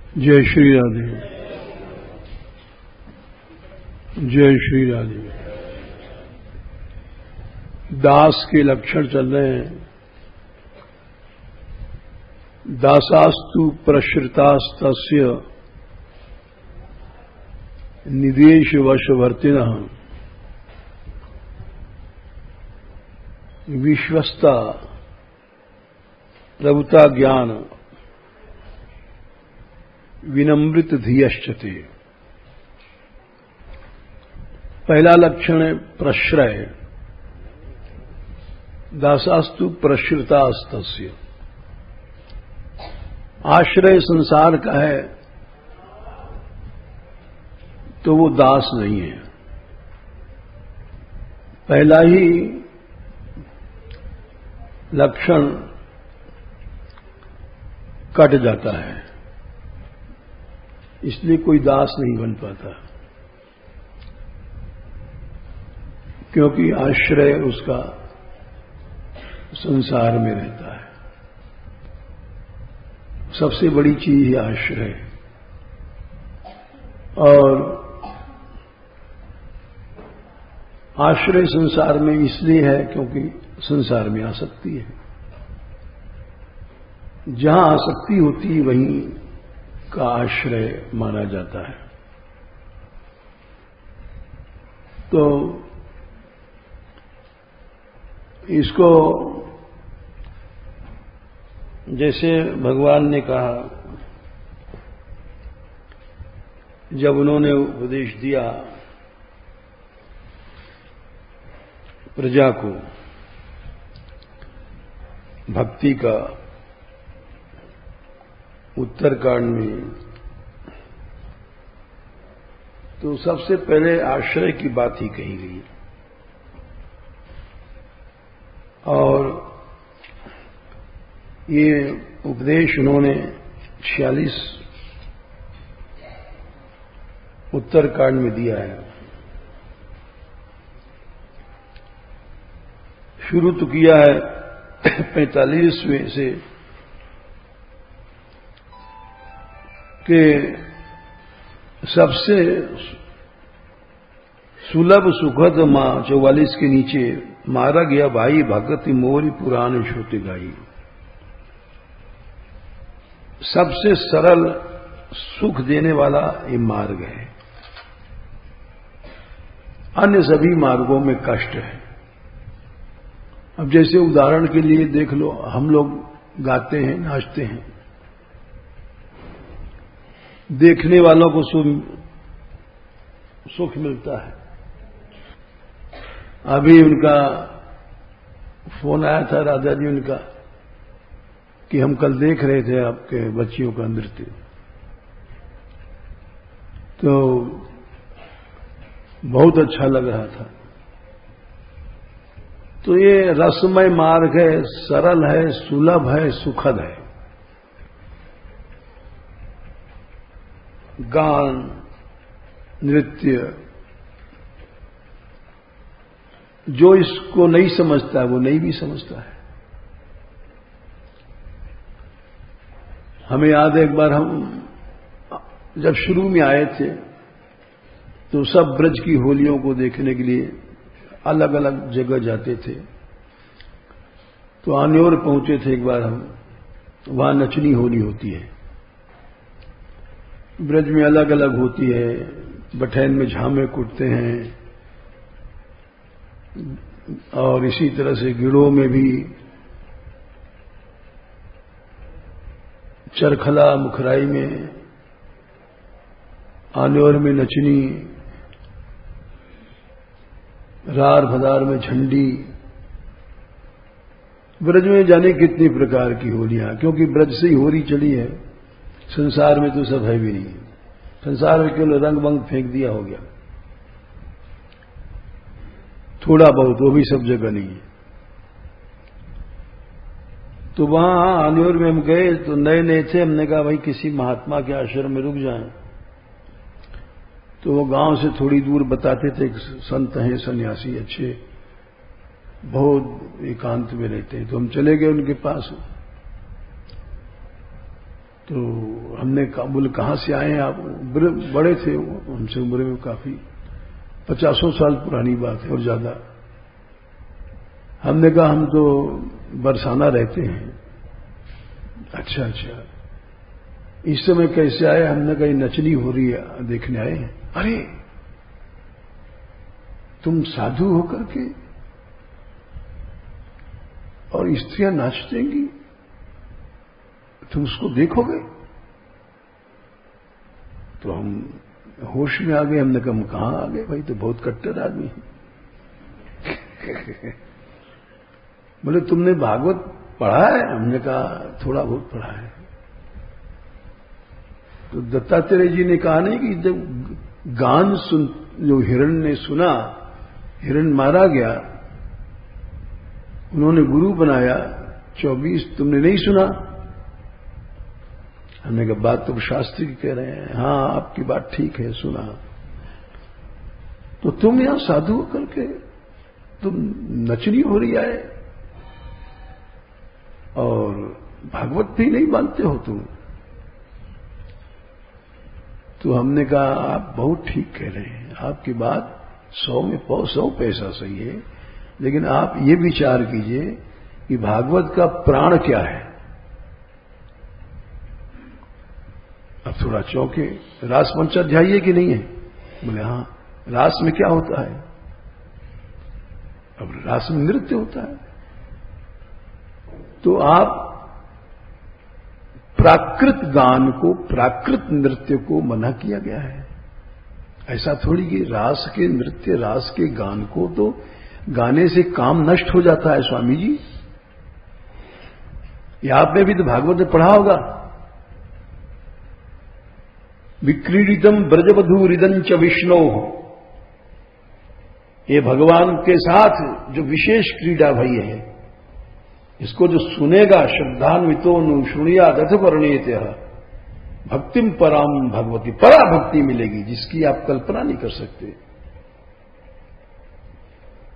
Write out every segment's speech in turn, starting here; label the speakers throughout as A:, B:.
A: जय श्री राधे। जय श्री राधे। दास के लक्षण चल रहे हैं। दासास्तु प्रश्रितास्तस्य निदेश वशवर्तिनः विश्वस्ता प्रभुता ज्ञान विनम्रित धीयश्चते। पहला लक्षण है प्रश्रय। दासास्तु प्रश्रितास्तस्य। आश्रय संसार का है तो वो दास नहीं है। पहला ही लक्षण कट जाता है, इसलिए कोई दास नहीं बन पाता, क्योंकि आश्रय उसका संसार में रहता है। सबसे बड़ी चीज है आश्रय। और आश्रय संसार में इसलिए है क्योंकि संसार में आसक्ति है। जहां आसक्ति होती है वहीं का आश्रय माना जाता है। तो इसको जैसे भगवान ने कहा, जब उन्होंने उपदेश दिया प्रजा को भक्ति का, उत्तरकांड में, तो सबसे पहले आश्रय की बात ही कही गई। और ये उपदेश उन्होंने 46 उत्तरकांड में दिया है। शुरू तो किया है 45वें से कि सबसे सुलभ सुखद मां 44 के नीचे मारा गया भाई भगति मोरी पुराण श्रुति गाई। सबसे सरल सुख देने वाला ये मार्ग है। अन्य सभी मार्गों में कष्ट है। अब जैसे उदाहरण के लिए देख लो, हम लोग गाते हैं, नाचते हैं, देखने वालों को सुख मिलता है। अभी उनका फोन आया था, राधा जी उनका, कि हम कल देख रहे थे आपके बच्चियों का नृत्य, तो बहुत अच्छा लग रहा था। तो ये रसमय मार्ग है, सरल है, सुलभ है, सुखद है। गान, नृत्य, जो इसको नहीं समझता है वो नहीं भी समझता है। हमें याद है एक बार हम जब शुरू में आए थे तो सब ब्रज की होलियों को देखने के लिए अलग अलग जगह जाते थे। तो आन्योर पहुंचे थे एक बार हम, वहां नचनी होली होती है। ब्रज में अलग अलग होती है। बठैन में झामे कुटते हैं, और इसी तरह से गिड़ों में भी, चरखला मुखराई में, आन्योर में नचनी, रार भदार में झंडी। ब्रज में जाने कितनी प्रकार की होलियां, क्योंकि ब्रज से ही होली चली है। संसार में तो सब है भी नहीं। संसार में केवल रंग बंग फेंक दिया हो गया, थोड़ा बहुत, वो भी सब जगह नहीं है। तो वहां आन्योर में हम गए तो नए नए थे। हमने कहा भाई किसी महात्मा के आश्रम में रुक जाएं। तो वो गांव से थोड़ी दूर बताते थे, संत हैं, सन्यासी अच्छे, बहुत एकांत में रहते हैं। तो हम चले गए उनके पास। तो हमने कहा, बोले कहाँ से आए हैं आप? बड़े थे वो, हमसे उम्र में काफी, 50 साल पुरानी बात है और ज्यादा। हमने कहा हम तो बरसाना रहते हैं। अच्छा अच्छा, इस समय कैसे आए? हमने कहा नचनी हो रही है, देखने आए हैं। अरे तुम साधु होकर के और स्त्रियां नाच देंगी, तुम उसको देखोगे? तो हम होश में आ गए। हमने कहा हम कहां आ गए भाई, तो बहुत कट्टर आदमी है। बोले तुमने भागवत पढ़ा है? हमने कहा थोड़ा बहुत पढ़ा है। तो दत्तात्रेय जी ने कहा नहीं कि जब गान सुन, जो हिरण ने सुना, हिरण मारा गया, उन्होंने गुरु बनाया 24, तुमने नहीं सुना? हमने कहा बात तो शास्त्री की कह रहे हैं। हाँ आपकी बात ठीक है, सुना। तो तुम यहां साधु होकर के तुम नचनी हो रही है और भागवत भी नहीं मानते हो तुम? तो हमने कहा आप बहुत ठीक कह रहे हैं, आपकी बात 100 में 100 पैसा सही है, लेकिन आप ये विचार कीजिए कि भागवत का प्राण क्या है। अब थोड़ा चौंके, रास पंचाध्यायी है कि नहीं है? बोले हाँ। रास में क्या होता है? अब रास में नृत्य होता है। तो आप प्राकृत गान को, प्राकृत नृत्य को मना किया गया है। ऐसा थोड़ी कि रास के नृत्य, रास के गान को तो गाने से काम नष्ट हो जाता है स्वामी जी। ये आपने भी तो भागवत में पढ़ा होगा, विक्रीडितम ब्रजवधूरिदं च विष्णो, ये भगवान के साथ जो विशेष क्रीड़ा भई है, इसको जो सुनेगा, श्रद्धान्वितो नुशुणिया दथवर्णीयते, भक्तिम पराम भगवती, परा भक्ति मिलेगी जिसकी आप कल्पना नहीं कर सकते।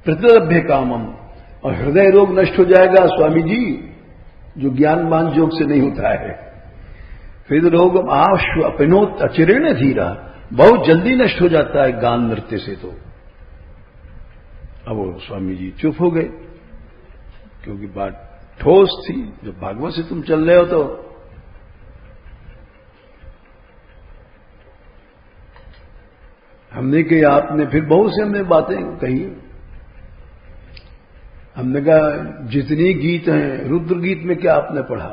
A: प्रतिलभ्य कामम, और हृदय रोग नष्ट हो जाएगा स्वामी जी, जो ज्ञान मान योग से नहीं होता है। हृदय रोग आश्व अपनोत अचिरेण धीरा, बहुत जल्दी नष्ट हो जाता है गान नृत्य से। तो अब वो स्वामी जी चुप हो गए, क्योंकि बात ठोस थी। जब भागवत से तुम चल रहे हो तो हमने कही, आपने फिर बहुत से हमने बातें कही। हमने कहा जितनी गीत हैं, रुद्र गीत में क्या आपने पढ़ा?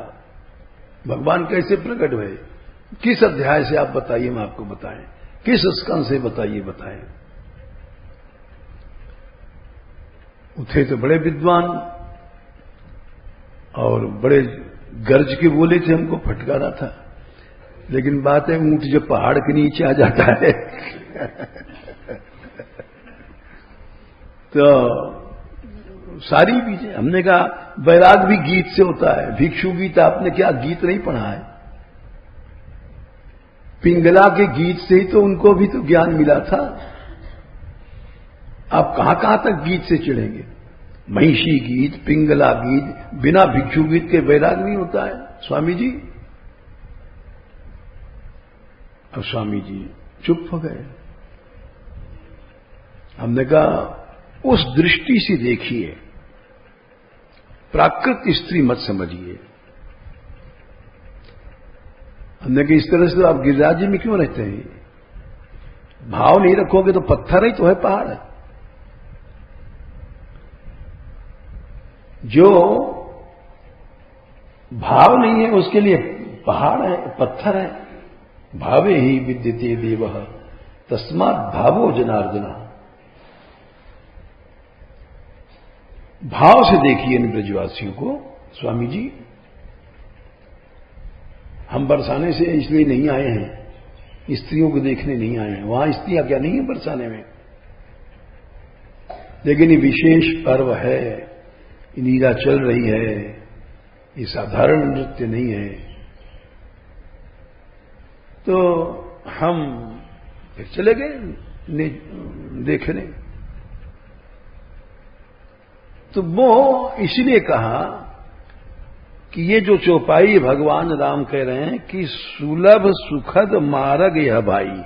A: भगवान कैसे प्रकट हुए? किस अध्याय से आप बताइए, हम आपको बताएं। किस स्कंद से बताइए। उठे तो बड़े विद्वान और बड़े गर्ज के बोले थे, हमको फटकारा था। लेकिन बात है, ऊंट जब पहाड़ के नीचे आ जाता है तो सारी बीजें। हमने कहा वैराग भी गीत से होता है। भिक्षु गीत आपने क्या गीत नहीं पढ़ा है? पिंगला के गीत से ही तो उनको भी तो ज्ञान मिला था। आप कहां तक गीत से चिढ़ेंगे? महिषी गीत, पिंगला गीत, बिना भिक्षु गीत के वैराग नहीं होता है स्वामी जी। अब स्वामी जी चुप हो गए। हमने कहा उस दृष्टि से देखिए, प्राकृत स्त्री मत समझिए। हमने कहा इस तरह से तो आप गिरिराज जी में क्यों रहते हैं? भाव नहीं रखोगे तो पत्थर ही तो है पहाड़ है। जो भाव नहीं है उसके लिए पहाड़ है, पत्थर है। भावे ही विद्यते देवः तस्मात् भावो जनार्दना। भाव से देखिए इन ब्रजवासियों को स्वामी जी। हम बरसाने से इसलिए नहीं आए हैं, स्त्रियों को देखने नहीं आए हैं। वहां स्त्रियां क्या नहीं है बरसाने में, लेकिन ये विशेष पर्व है, लीला चल रही है, ये साधारण नृत्य नहीं है। तो हम फिर चले गए देखने। तो वो इसलिए कहा कि ये जो चौपाई भगवान राम कह रहे हैं कि सुलभ सुखद मार्ग यह भाई,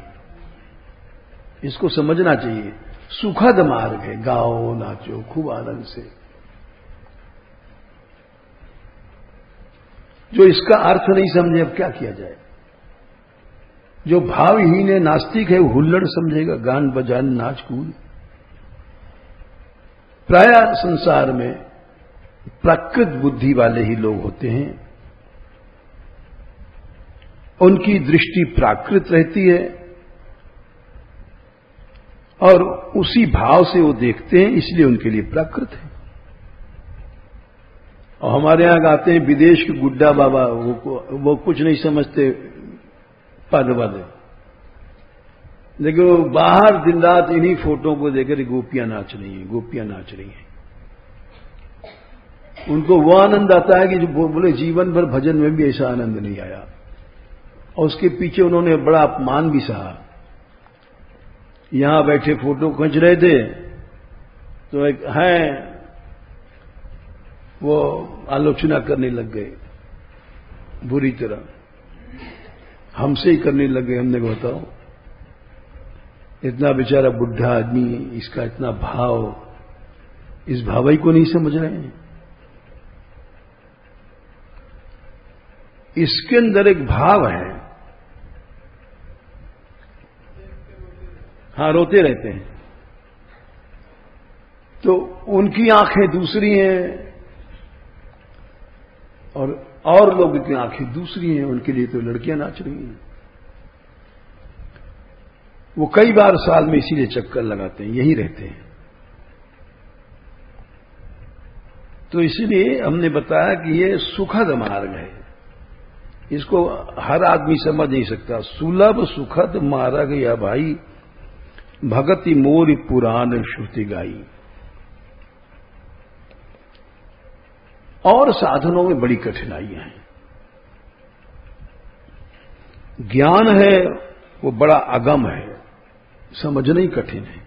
A: इसको समझना चाहिए। सुखद मार्ग है, गाओ नाचो खूब आनंद से। जो इसका अर्थ नहीं समझे अब क्या किया जाए। जो भावहीन है, नास्तिक है, वो हुल्लड़ समझेगा, गान बजान नाच कूद। प्राय संसार में प्राकृत बुद्धि वाले ही लोग होते हैं, उनकी दृष्टि प्राकृत रहती है और उसी भाव से वो देखते हैं, इसलिए उनके लिए प्राकृत है। और हमारे यहां गाते हैं विदेश के गुड्डा बाबा, वो कुछ नहीं समझते पद वद, लेकिन वो बाहर दिन रात इन्हीं फोटो को देखकर गोपियां नाच रही हैं, गोपियां नाच रही हैं। उनको वो आनंद आता है कि जो बोले जीवन भर भजन में भी ऐसा आनंद नहीं आया, और उसके पीछे उन्होंने बड़ा अपमान भी सहा। यहां बैठे फोटो खींच रहे थे तो एक है वो आलोचना करने लग गए बुरी तरह, हमसे ही करने लग गए। हमने कहा बताओ, इतना बेचारा बुढ़ा आदमी, इसका इतना भाव, इस भावई को नहीं समझ रहे हैं। इसके अंदर एक भाव है, हाँ रोते रहते हैं, तो उनकी आंखें दूसरी हैं और लोगों की आंखें दूसरी हैं। उनके लिए तो लड़कियां नाच रही हैं। वो कई बार साल में इसीलिए चक्कर लगाते हैं, यही रहते हैं। तो इसलिए हमने बताया कि ये सुखद मार्ग है, इसको हर आदमी समझ नहीं सकता। सुलभ सुखद मार्ग या भाई, भगति मोर पुराण श्रुति गाई। और साधनों में बड़ी कठिनाइयां हैं। ज्ञान है वो बड़ा अगम है, समझना ही कठिन है।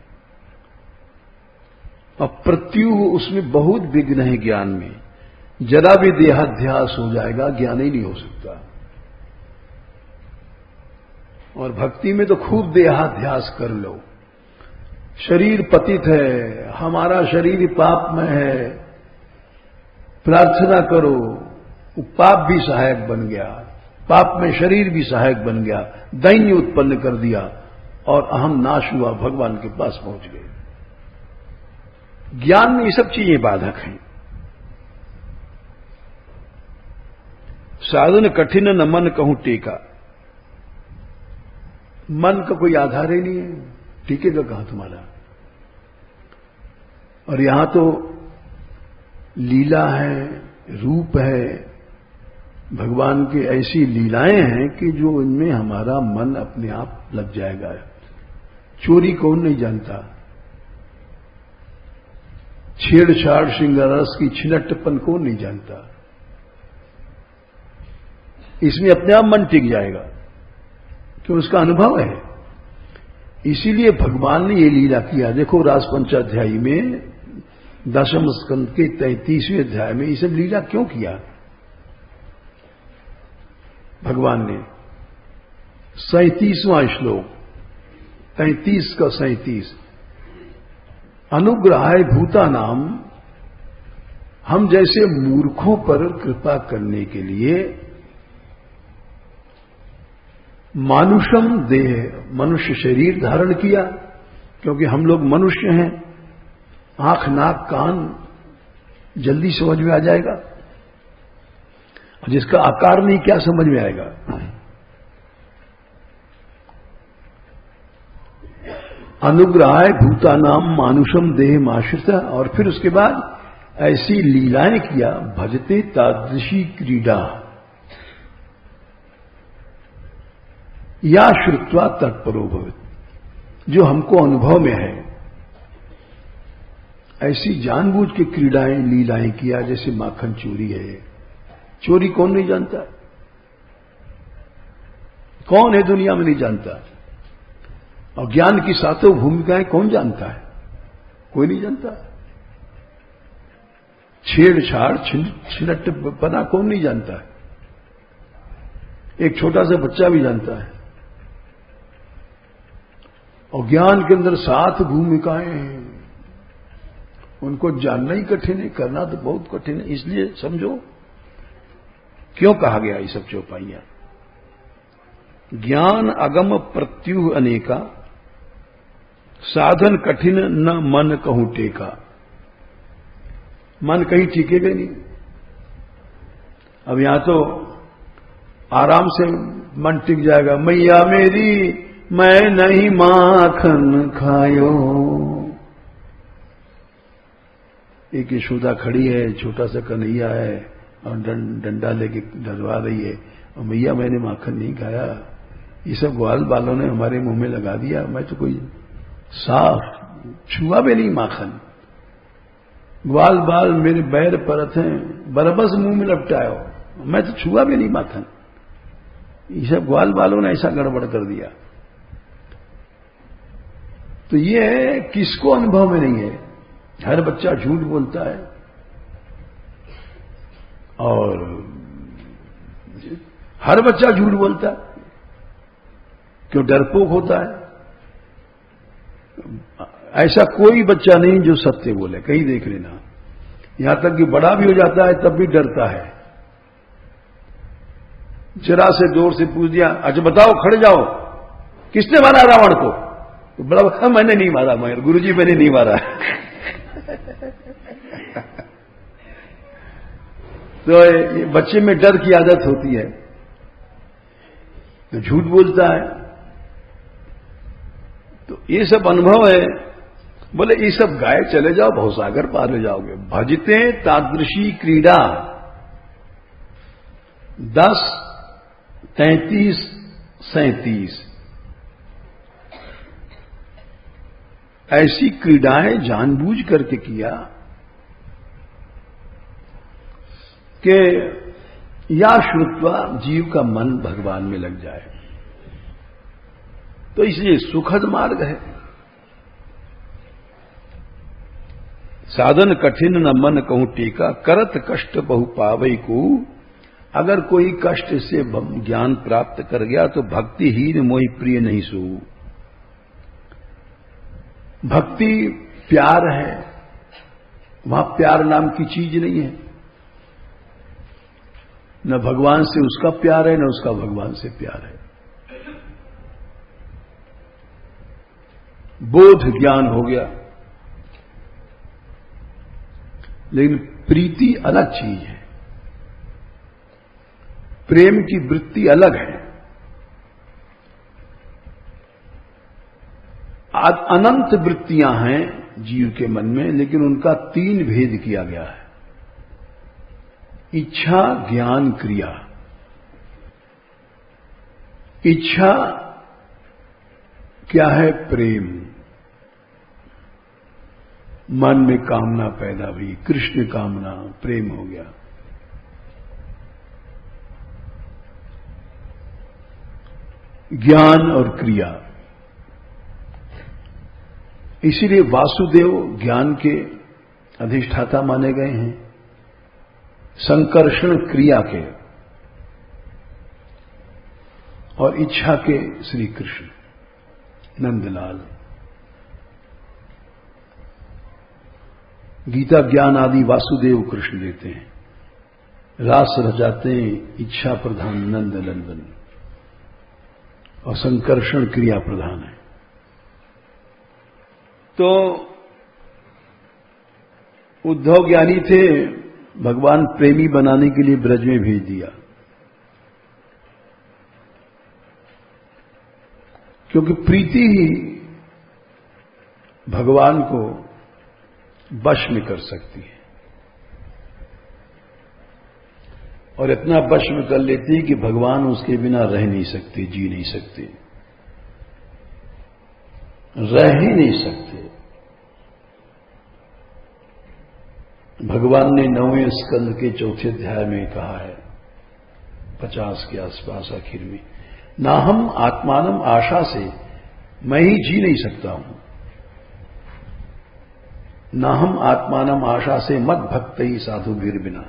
A: और प्रत्युह उसमें बहुत विघ्न है ज्ञान में। जरा भी देहाध्यास हो जाएगा, ज्ञान ही नहीं हो सकता। और भक्ति में तो खूब देहाध्यास कर लो। शरीर पतित है, हमारा शरीर पाप में है, प्रार्थना करो, पाप भी सहायक बन गया, पाप में शरीर भी सहायक बन गया, दैन्य उत्पन्न कर दिया और अहम नाश हुआ, भगवान के पास पहुंच गए। ज्ञान में ये सब चीजें बाधक हैं। साधन कठिन न मन कहूं टेका, मन का कोई आधार ही नहीं है, टिकेगा कहां तुम्हारा। और यहां तो लीला है, रूप है, भगवान की ऐसी लीलाएं हैं कि जो इनमें हमारा मन अपने आप लग जाएगा। चोरी कौन नहीं जानता, छेड़छाड़ श्रृंगारस की छिनटपन कौन नहीं जानता। इसमें अपने आप मन टिक जाएगा क्यों, उसका अनुभव है। इसीलिए भगवान ने ये लीला किया। देखो रासपंचाध्यायी में दशम स्कंद के 33वें अध्याय में ये सब लीला क्यों किया भगवान ने। 37वां श्लोक 33 का 37, अनुग्रहाय भूतानाम, हम जैसे मूर्खों पर कृपा करने के लिए मानुषम देह, मनुष्य शरीर धारण किया, क्योंकि हम लोग मनुष्य हैं, आंख नाक कान जल्दी समझ में आ जाएगा, जिसका आकार नहीं क्या समझ में आएगा। अनुग्रहाय भूतानाम मानुषम देह माश्रित, और फिर उसके बाद ऐसी लीलाएं किया, भजते तादृशी क्रीडा या श्रुत्वा तत्परो भवति, जो हमको अनुभव में है ऐसी जानबूझ के क्रीडाएं लीलाएं किया। जैसे माखन चोरी है, चोरी कौन नहीं जानता, कौन है दुनिया में नहीं जानता। और ज्ञान की सातों भूमिकाएं कौन जानता है, कोई नहीं जानता। छेड़छाड़ छिनटपना कौन नहीं जानता है? एक छोटा सा बच्चा भी जानता है। और ज्ञान के अंदर 7 भूमिकाएं हैं, उनको जानना ही कठिन है, करना तो बहुत कठिन है। इसलिए समझो क्यों कहा गया ये सब चौपाइयां। ज्ञान अगम प्रत्युह अनेका, साधन कठिन न मन कहूं टेका। मन कहीं टिकेगा नहीं। अब यहां तो आराम से मन टिक जाएगा। मैया मेरी मैं नहीं माखन खायो। एक यशोदा खड़ी है, छोटा सा कन्हैया है और डंडा लेके डरवा रही है, और मैया मैंने माखन नहीं खाया। ये सब ग्वाल बालों ने हमारे मुंह में लगा दिया। मैं तो कोई साफ छुआ भी नहीं माखन। ग्वाल बाल मेरे बैर परत हैं, बरबस मुंह में लपटायो, मैं तो छुआ भी नहीं माखन। ये सब ग्वाल बालों ने ऐसा गड़बड़ कर दिया। तो ये किसको अनुभव में नहीं है? हर बच्चा झूठ बोलता है और हर बच्चा झूठ बोलता है। क्यों? डरपोक होता है। ऐसा कोई बच्चा नहीं जो सत्य बोले, कहीं देख लेना। यहां तक कि बड़ा भी हो जाता है तब भी डरता है। जरा से जोर से पूछ दिया, अच्छा बताओ, खड़े जाओ, किसने मारा रावण को? तो बड़ा, मैंने नहीं मारा, मगर गुरुजी मैंने नहीं मारा। तो बच्चे में डर की आदत होती है तो झूठ बोलता है। तो ये सब अनुभव है। बोले ये सब गाय चले जाओ, भवसागर पार हो जाओगे। भजते तादृशी क्रीड़ा 10, 33, 37 ऐसी क्रीडाएं जानबूझ करके किया कि या श्रुत्वा जीव का मन भगवान में लग जाए। तो इसलिए सुखद मार्ग है। साधन कठिन न मन कहूं टीका, करत कष्ट बहु पावई को। अगर कोई कष्ट से ज्ञान प्राप्त कर गया तो भक्तिहीन मोहि प्रिय नहीं सो। भक्ति प्यार है, वहां प्यार नाम की चीज नहीं है। न भगवान से उसका प्यार है, न उसका भगवान से प्यार है। बोध ज्ञान हो गया, लेकिन प्रीति अलग चीज है। प्रेम की वृत्ति अलग है। अनंत वृत्तियां हैं जीव के मन में, लेकिन उनका 3 भेद किया गया है। इच्छा, ज्ञान, क्रिया। इच्छा क्या है? प्रेम। मन में कामना पैदा हुई, कृष्ण कामना, प्रेम हो गया। ज्ञान और क्रिया। इसीलिए वासुदेव ज्ञान के अधिष्ठाता माने गए हैं, संकर्षण क्रिया के, और इच्छा के श्री कृष्ण नंदलाल। गीता ज्ञान आदि वासुदेव कृष्ण देते हैं, रास रचाते हैं इच्छा प्रधान नंद नंदन, और संकर्षण क्रिया प्रधान है। तो उद्धव ज्ञानी थे, भगवान प्रेमी बनाने के लिए ब्रज में भेज दिया, क्योंकि प्रीति ही भगवान को वश में कर सकती है, और इतना वश में कर लेती है कि भगवान उसके बिना रह नहीं सकते, जी नहीं सकते, रह ही नहीं सकते। भगवान ने 9वें स्कंद के 4थे अध्याय में कहा है, 50 के आसपास आखिर में, ना हम आत्मानम आशा से मैं ही जी नहीं सकता हूं। ना हम आत्मानम आशा से मत भक्त ही साधु गिर बिना।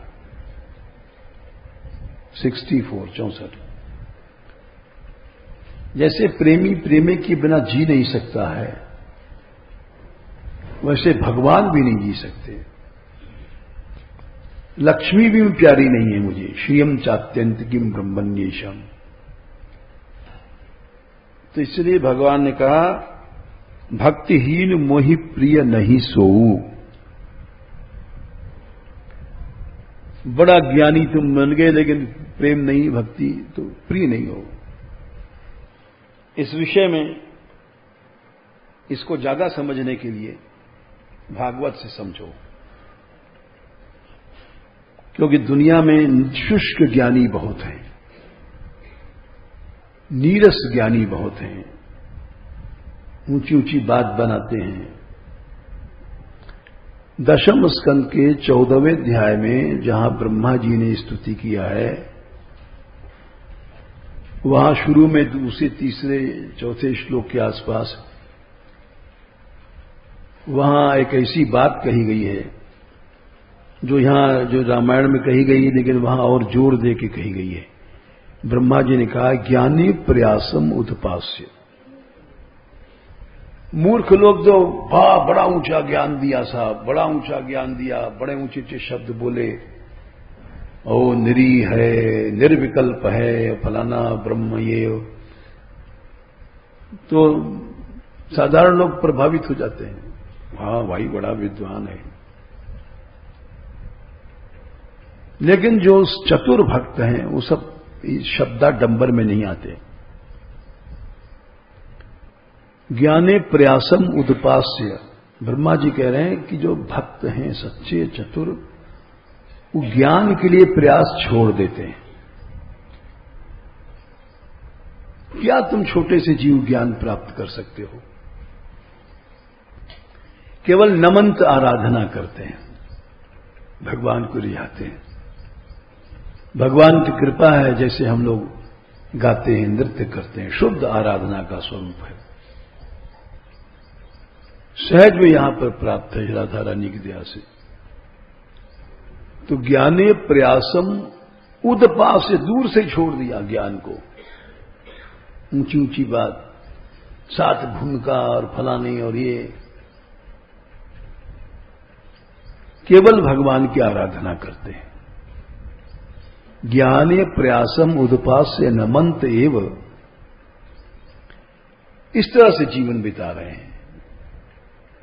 A: 64 जैसे प्रेमी प्रेमी के बिना जी नहीं सकता है, वैसे भगवान भी नहीं जी सकते। लक्ष्मी भी प्यारी नहीं है मुझे, श्रियम चात्यंत किम ब्रह्मण्येशम। तो इसलिए भगवान ने कहा भक्तिहीन मोहि प्रिय नहीं सोऊ। बड़ा ज्ञानी तुम बन गए लेकिन प्रेम नहीं, भक्ति तो प्रिय नहीं हो। इस विषय में इसको ज्यादा समझने के लिए भागवत से समझो, क्योंकि दुनिया में शुष्क ज्ञानी बहुत हैं, नीरस ज्ञानी बहुत हैं, ऊंची ऊंची बात बनाते हैं। दशम स्कंद के 14वें अध्याय में जहां ब्रह्मा जी ने स्तुति किया है, वहां शुरू में दूसरे तीसरे चौथे श्लोक के आसपास वहां एक ऐसी बात कही गई है जो यहां जो रामायण में कही गई है, लेकिन वहां और जोर दे के कही गई है। ब्रह्मा जी ने कहा ज्ञानी प्रयासम उदपास्य। मूर्ख लोग जो बड़ा ऊंचा ज्ञान दिया साहब, बड़ा ऊंचा ज्ञान दिया, बड़े ऊंचे ऊंचे शब्द बोले, ओ निरी है, निर्विकल्प है, फलाना ब्रह्म ये, तो साधारण लोग प्रभावित हो जाते हैं, हाँ भाई बड़ा विद्वान है। लेकिन जो चतुर भक्त हैं वो सब शब्दाडंबर में नहीं आते। ज्ञाने प्रयासम उदपास्य, ब्रह्मा जी कह रहे हैं कि जो भक्त हैं सच्चे चतुर, वो ज्ञान के लिए प्रयास छोड़ देते हैं। क्या तुम छोटे से जीव ज्ञान प्राप्त कर सकते हो? केवल नमंत आराधना करते हैं, भगवान को रिझाते हैं। भगवान की कृपा है, जैसे हम लोग गाते हैं, नृत्य करते हैं, शुद्ध आराधना का स्वरूप है। सहज में यहां पर प्राप्त है राधा रानी की दया से। तो ज्ञाने प्रयासम उदपास से दूर से छोड़ दिया ज्ञान को, ऊंची ऊंची बात, साथ भूमिका और फलाने और ये, केवल भगवान की आराधना करते हैं। ज्ञाने प्रयासम उदपास्य नमंत एव, इस तरह से जीवन बिता रहे हैं।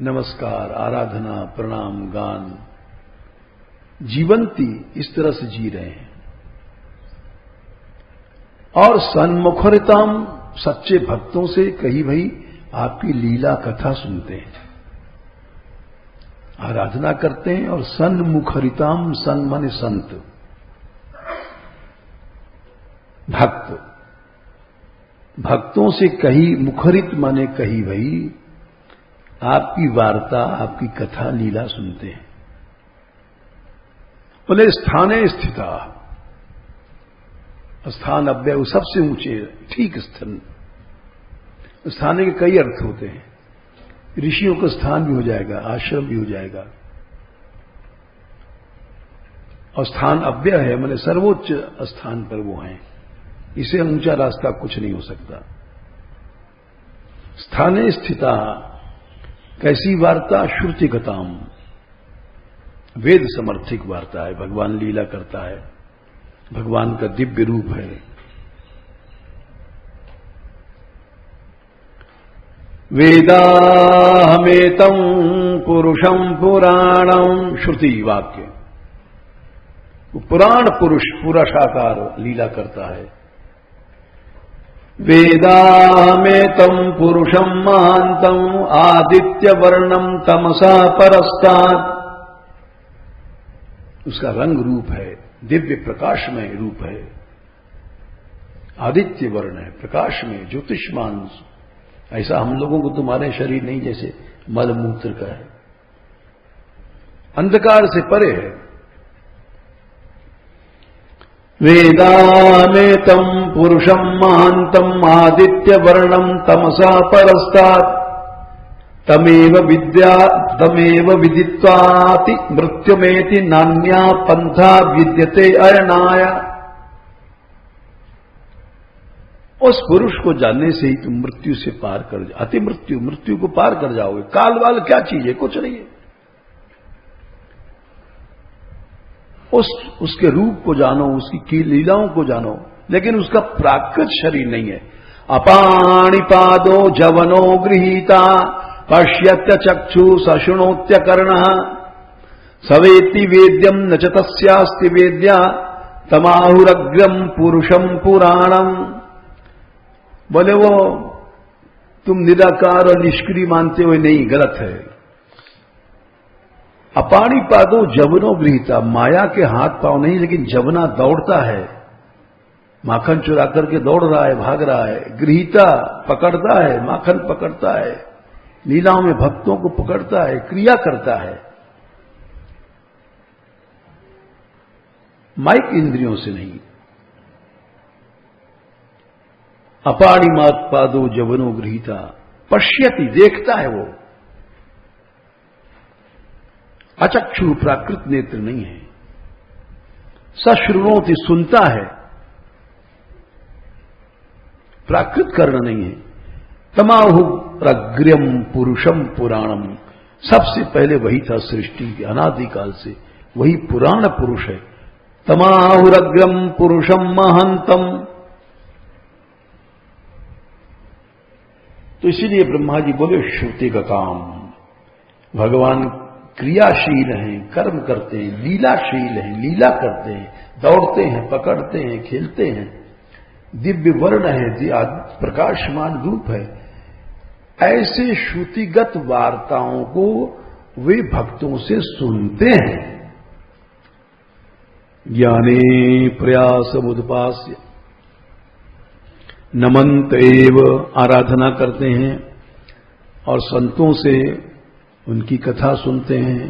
A: नमस्कार, आराधना, प्रणाम, गान, जीवंती इस तरह से जी रहे हैं। और सन्मुखरिताम, सच्चे भक्तों से कही भाई आपकी लीला कथा सुनते हैं, आराधना करते हैं। और सन्मुखरिताम, सन माने संत, भक्त, भक्तों से कही, मुखरित माने कही भाई आपकी वार्ता, आपकी कथा, लीला सुनते हैं। बोले स्थाने स्थिता, स्थान अव्यय सबसे ऊंचे ठीक स्थान। स्थाने के कई अर्थ होते हैं, ऋषियों का स्थान भी हो जाएगा, आश्रम भी हो जाएगा। और स्थान अव्यय है, माने सर्वोच्च स्थान पर वो हैं, इसे ऊंचा रास्ता कुछ नहीं हो सकता। स्थाने स्थिता, कैसी वार्ता? श्रुतिगताम, वेद समर्थिक वार्ता है। भगवान लीला करता है, भगवान का दिव्य रूप है। वेदाहमेतं पुरुषं पुराणं, श्रुति वाक्य, पुराण पुरुष पूरा साकार लीला करता है। वेदाहमेतं पुरुषं महान्तं आदित्य वर्णम तमसा परस्तात्, उसका रंग रूप है, दिव्य प्रकाशमय रूप है, आदित्य वर्ण है, प्रकाश में, ज्योतिषमान। ऐसा हम लोगों को तुम्हारे शरीर नहीं जैसे मल मूत्र का है, अंधकार से परे है। वेदामेतं पुरुषं महान्तं आदित्य वर्णम तमसा परस्तात् तमेव विदित्वाति मृत्युमेति नान्या पंथा विद्यते अयनाय। उस पुरुष को जानने से ही तुम मृत्यु से पार कर अति मृत्यु को पार कर जाओगे। काल वाल क्या चीज है? कुछ नहीं है। उसके रूप को जानो, उसकी लीलाओं को जानो, लेकिन उसका प्राकृत शरीर नहीं है। अपाणिपादो जवनो गृहीता पश्यत्य चक्षु सशृणोत्य कर्णः सवेति वेद्यम न च तस्यास्ति वेद्या तमाहुरग्रम पुरुषम पुराणम। बोले वो तुम निराकार और निष्क्रिय मानते हुए नहीं, गलत है। अपाणिपादो जवनो गृहीता, माया के हाथ पांव नहीं, लेकिन जवना दौड़ता है, माखन चुरा करके दौड़ रहा है, भाग रहा है। गृहीता पकड़ता है, माखन पकड़ता है, लीलाओं में भक्तों को पकड़ता है, क्रिया करता है, माइक इंद्रियों से नहीं। अपाणिमात पादो जवनो गृहीता पश्यति, देखता है वो। अचक्षु प्राकृत नेत्र नहीं है। सश्रुणोति, सुनता है, प्राकृत कर्ण नहीं है। तमाहु अग्र्यम पुरुषम पुराणम, सबसे पहले वही था सृष्टि के अनादिकाल से, वही पुराण पुरुष है। तमाहुरग्रम पुरुषम महंतम। तो इसीलिए ब्रह्मा जी बोले श्रुति का काम। भगवान क्रियाशील हैं, कर्म करते हैं, लीलाशील हैं, लीला करते हैं, दौड़ते हैं, पकड़ते हैं, खेलते हैं, दिव्य वर्ण है, प्रकाशमान रूप है। ऐसे श्रुतिगत वार्ताओं को वे भक्तों से सुनते हैं। ज्ञाने प्रयासमुदपास्य नमन्त एव, आराधना करते हैं और संतों से उनकी कथा सुनते हैं।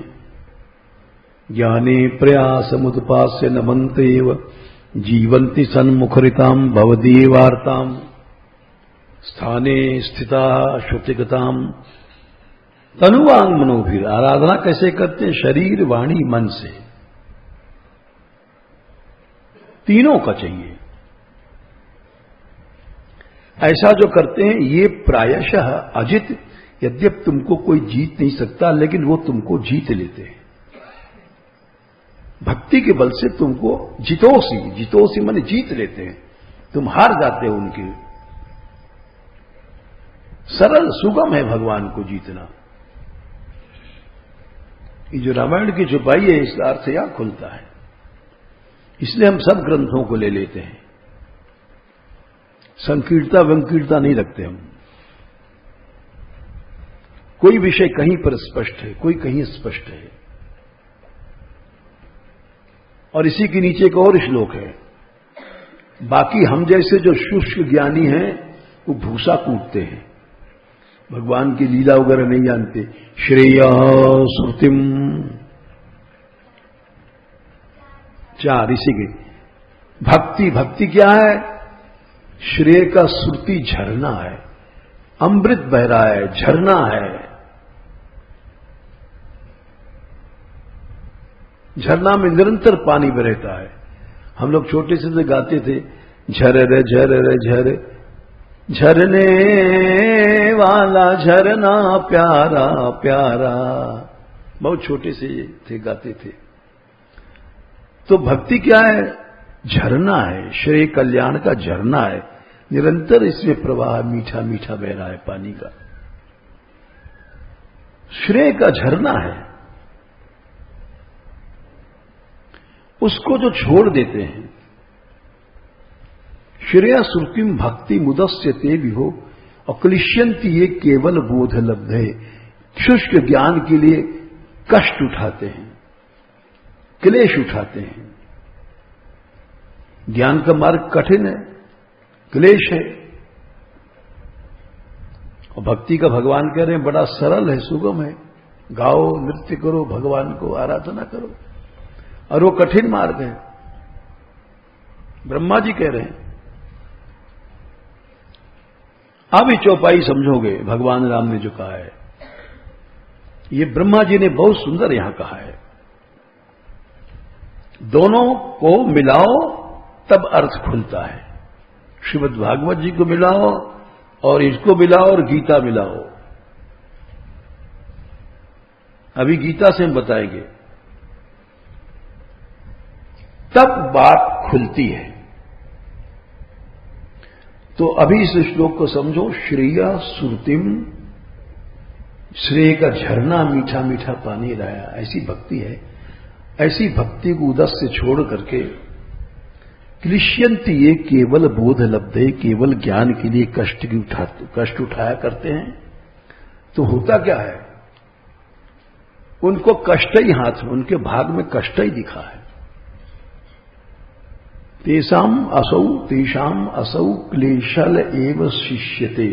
A: ज्ञाने प्रयासमुदपास्य नमन्त एव जीवन्ति सन्मुखरिताम भवदीवार्ताम स्थाने स्थिता श्रुतिगताम तनुवांग मनोभिर। आराधना कैसे करते हैं? शरीर वाणी मन से, तीनों का चाहिए। ऐसा जो करते हैं ये प्रायशः अजित, यद्यप तुमको कोई जीत नहीं सकता, लेकिन वो तुमको जीत लेते हैं। भक्ति के बल से तुमको जितोसी माने जीत लेते हैं, तुम हार जाते हो उनके। सरल सुगम है भगवान को जीतना। ये जो रामायण की छुपाई है, इस अर्थ यहां खुलता है। इसलिए हम सब ग्रंथों को ले लेते हैं, संकीर्णता वंकीर्णता नहीं रखते हम। कोई विषय कहीं पर स्पष्ट है, कोई कहीं स्पष्ट है। और इसी के नीचे एक और श्लोक है। बाकी हम जैसे जो शुष्क ज्ञानी हैं वो भूसा कूटते हैं, भगवान की लीला वगैरह नहीं जानते। श्रेया श्रुतिम, चार इसी के। भक्ति क्या है? श्रेय का श्रुति झरना है, अमृत बह रहा है, झरना है। झरना में निरंतर पानी बहता है। हम लोग छोटे से गाते थे, झर रे झर रे झर, झरने वाला झरना प्यारा प्यारा, बहुत छोटे से थे, गाते थे। तो भक्ति क्या है? झरना है, श्रेय कल्याण का झरना है। निरंतर इसमें प्रवाह मीठा मीठा बह रहा है पानी का, श्रेय का झरना है। उसको जो छोड़ देते हैं, श्रेया श्रुतिम भक्ति मुदस्यते विभो अक्लिश्यंती, ये केवल बोध लब्ध है। शुष्क ज्ञान के लिए कष्ट उठाते हैं, क्लेश उठाते हैं। ज्ञान का मार्ग कठिन है, क्लेश है। और भक्ति का भगवान कह रहे हैं बड़ा सरल है, सुगम है। गाओ, नृत्य करो, भगवान को आराधना करो। और वो कठिन मार्ग है, ब्रह्मा जी कह रहे हैं। अब ही चौपाई समझोगे भगवान राम ने जो कहा है। ये ब्रह्मा जी ने बहुत सुंदर यहां कहा है, दोनों को मिलाओ तब अर्थ खुलता है। श्रीमद् भागवत जी को मिलाओ और इसको मिलाओ और गीता मिलाओ। अभी गीता से हम बताएंगे, तब बात खुलती है। तो अभी इस श्लोक को समझो। श्रेया सुरतिम, श्रेय का झरना मीठा मीठा पानी लाया, ऐसी भक्ति है। ऐसी भक्ति को उदस से छोड़ करके क्लिश्यंती ये केवल बोध लब्धे, केवल ज्ञान के लिए कष्ट उठाया करते हैं। तो होता क्या है, उनको कष्ट ही हाथ में, उनके भाग में कष्ट ही दिखा है। तेषाम असौ क्लेशल एव शिष्यते,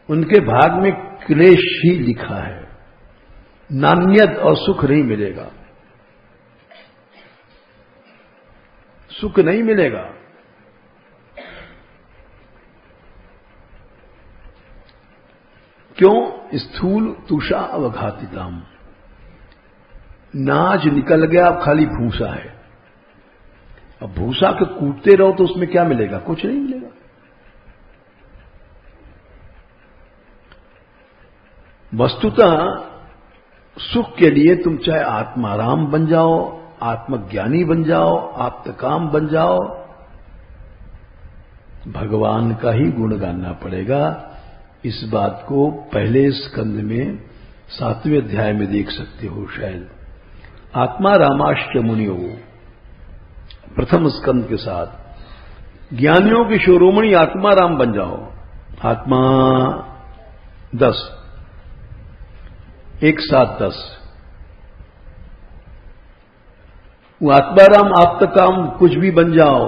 A: उनके भाग में क्लेश ही लिखा है, नान्यद और सुख नहीं मिलेगा, सुख नहीं मिलेगा। क्यों? स्थूल तुषा अवघातिताम, नाज निकल गया, अब खाली भूसा है। अब भूसा के कूटते रहो तो उसमें क्या मिलेगा? कुछ नहीं मिलेगा। वस्तुतः सुख के लिए तुम चाहे आत्माराम बन जाओ, आत्मज्ञानी बन जाओ, आप्तकाम बन जाओ, भगवान का ही गुण गाना पड़ेगा। इस बात को पहले स्कंद में 7वें अध्याय में देख सकते हो शायद। आत्मा रामाश्च मुनियो, प्रथम स्कंद के साथ ज्ञानियों की शिरोमणि आत्मा राम बन जाओ। आत्मा 10, 1 7 10, वो आत्माराम आप्तकाम कुछ भी बन जाओ,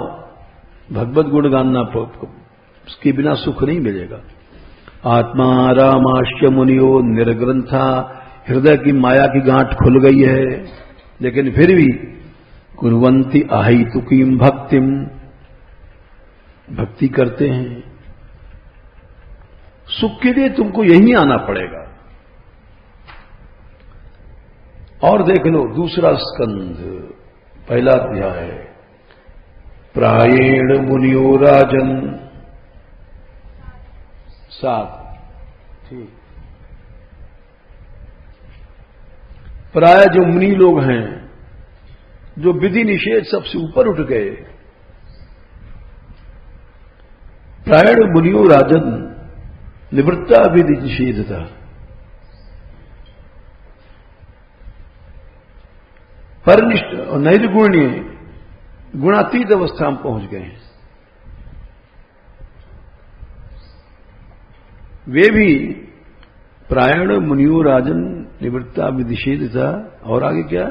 A: भगवत गुण गानना, उसके बिना सुख नहीं मिलेगा। आत्मा रामाश्च मुनियो निर्ग्रंथा, हृदय की माया की गांठ खुल गई है, लेकिन फिर भी कुर्वन्ति अहैतुकीम भक्तिम, भक्ति करते हैं। सुख के लिए तुमको यहीं आना पड़ेगा। और देख लो दूसरा स्कंद, पहला अध्याय, प्रायेण मुनियो राजन, 7, ठीक। प्राय जो मुनि लोग हैं, जो विधि निषेध सबसे ऊपर उठ गए, प्रायण मुनियो राजन निवृत्ता विधि निषेधता, परनिष्ठ और नैर्गुण्य गुणातीत अवस्था में पहुंच गए हैं। वे भी प्रायण मुनियो राजन निवृत्ता विनिषेधता, और आगे क्या?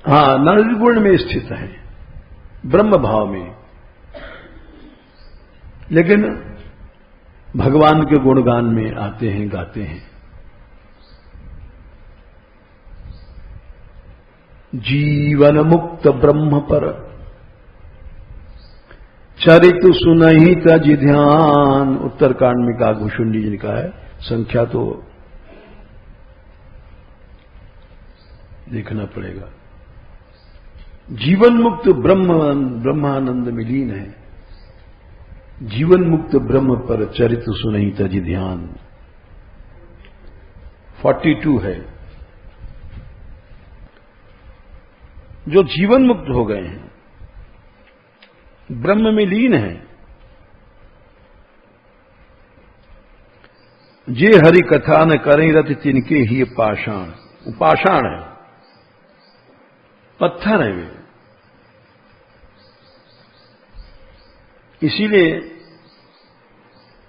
A: हाँ, निर्गुण में स्थित है, ब्रह्म भाव में, लेकिन भगवान के गुणगान में आते हैं, गाते हैं। जीवन मुक्त ब्रह्म पर चरित सुनहि तज ध्यान, उत्तरकांड में काकभूषुंडी जी ने कहा है, संख्या तो देखना पड़ेगा। जीवन मुक्त ब्रह्मानंद में लीन है, जीवन मुक्त ब्रह्म पर चरित सुनहि तज ध्यान। 42 है। जो जीवन मुक्त हो गए हैं, ब्रह्म में लीन है, जे हरि कथा न करें रति तिनके ही पाषाण, पाषाण है, पत्थर है वे। इसीलिए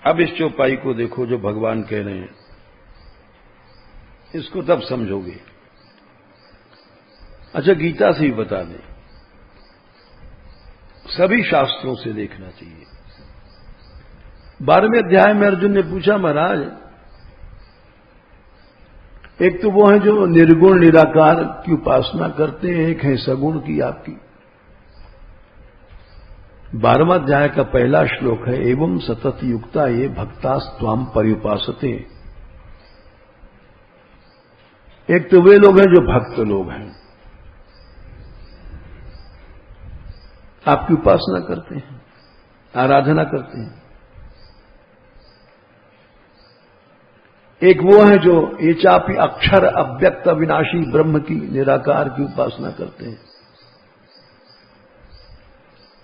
A: अब इस चौपाई को देखो जो भगवान कह रहे हैं, इसको तब समझोगे। अच्छा, गीता से भी बता दें, सभी शास्त्रों से देखना चाहिए। 12वें अध्याय में अर्जुन ने पूछा, महाराज एक तो वो है जो निर्गुण निराकार की उपासना करते हैं, एक है सगुण की आपकी। 12वां अध्याय का पहला श्लोक है, एवं सतत युक्ता ये भक्तास्त्वाम पर्युपासते। एक तो वे लोग हैं जो भक्त लोग हैं, आपकी उपासना करते हैं, आराधना करते हैं। एक वो है जो ये चापी अक्षर अव्यक्त अविनाशी ब्रह्म की निराकार की उपासना करते हैं।